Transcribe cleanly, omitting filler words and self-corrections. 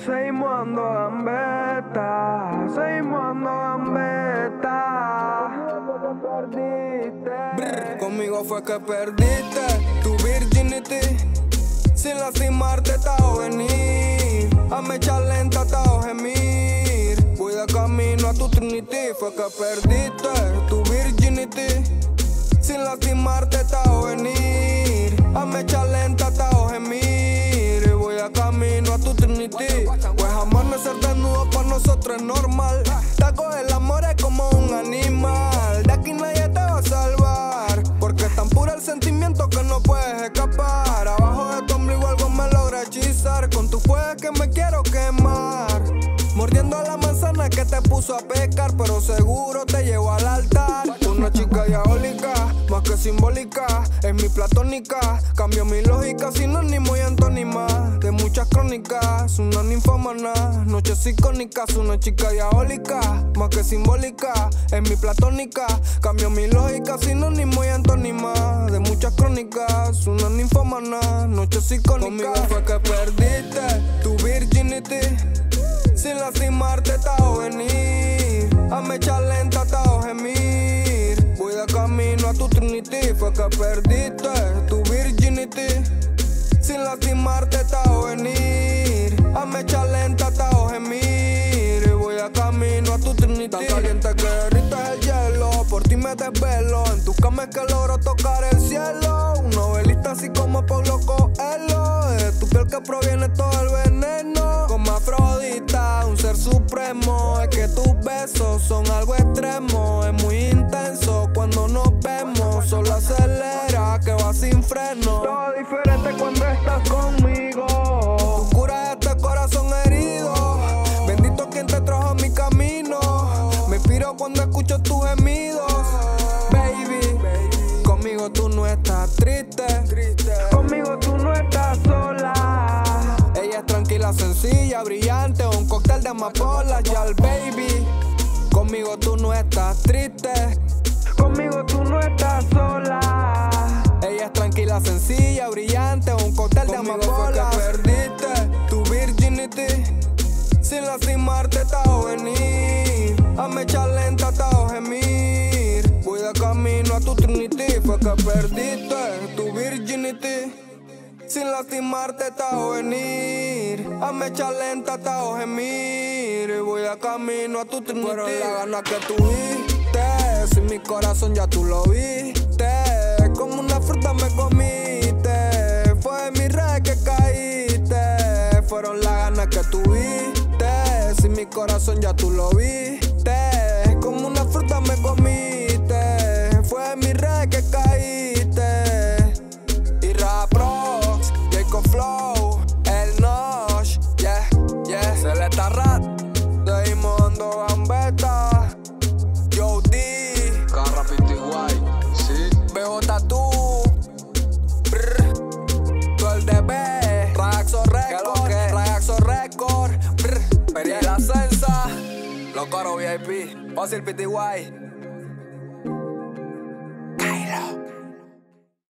Seguimos dando gambeta, seguimos dando gambeta. Conmigo fue que perdiste tu virginity. Sin lastimarte te hago venir, a me echar lenta te hago gemir. Voy de camino a tu trinity. Fue que perdiste tu virginity. Sin lastimarte te hago venir, a me echar lenta te hago gemir. Voy de camino a tu trinity. Pues amanecer desnudo para nosotros es normal. Taco el amor es como un animal. De aquí nadie te va a salvar, porque es tan puro el sentimiento que no puedes escapar. Abajo de tu ombligo algo me logra hechizar. Con tu fuego es que me quiero quemar. Mordiendo la manzana que te puso a pecar, pero seguro te llevo al altar. Una chica diabólica, más que simbólica, es mi platónica. Cambio mi lógica, sinónimo y antónima de muchas crónicas. Una ninfómana, noches icónicas. Una chica diabólica, más que simbólica, es mi platónica. Cambio mi lógica, sinónimo y antónima de muchas crónicas. Una ninfómana, noches icónicas. Conmigo fue que perdiste tu virginity. Sin lastimarte te hago venir, a me echar lenta te hago gemir. Voy de camino a tu trinity. Fue que perdiste tu virginity. Sin lastimarte te hago venir, a me echar lenta te hago gemir. Voy de camino a tu trinity. Tan caliente que derrites el hielo, por ti me desvelo. En tu cama es que logro tocar el cielo. Un novelista así como Paulo Coelho. De tu piel que proviene todo el veneno. Como Afrodita, un ser supremo. Es que tus besos son algo extremo. Es muy intenso cuando nos vemos. Solo acelera que va sin freno. Todo diferente cuando estás conmigo. Tú curas este corazón herido. Bendito quien te trajo a mi camino. Me inspiro cuando escucho tus gemidos. Baby, conmigo tú no estás triste. Conmigo tú no estás sola. Ella es tranquila, sencilla, brillante, un cóctel de amapolas, ya el baby. Conmigo tú no estás triste. Conmigo tú no estás sola. Ella es tranquila, sencilla, brillante, un cóctel de amapolas. Fue que perdiste tu virginity. Sin lastimarte te hago venir, a me echar lenta te hago gemir. Voy de camino a tu trinity. Fue que perdiste tu virginity. Sin lastimarte te hago venir, a me echar lenta te hago gemir. Voy de camino a tu trinity. Fueron las ganas que tuviste, sin mi corazón ya tú lo viste. Como una fruta me comiste, fue en mi red que caíste. Fueron las ganas que tuviste, sin mi corazón ya tú lo viste. Como una fruta me comiste, fue en mi red que caíste. Y Rapro, Jacob Flow, El Nosh, yeah, yeah. Celesta Rat, seguimos dando gambeta. Yo D, Carra Pty, sí. Veo Tatu, tú el DB, Ragaxo Record, Ragaxo Record, Peria la Salsa, Los Coros VIP, Fácil Pty.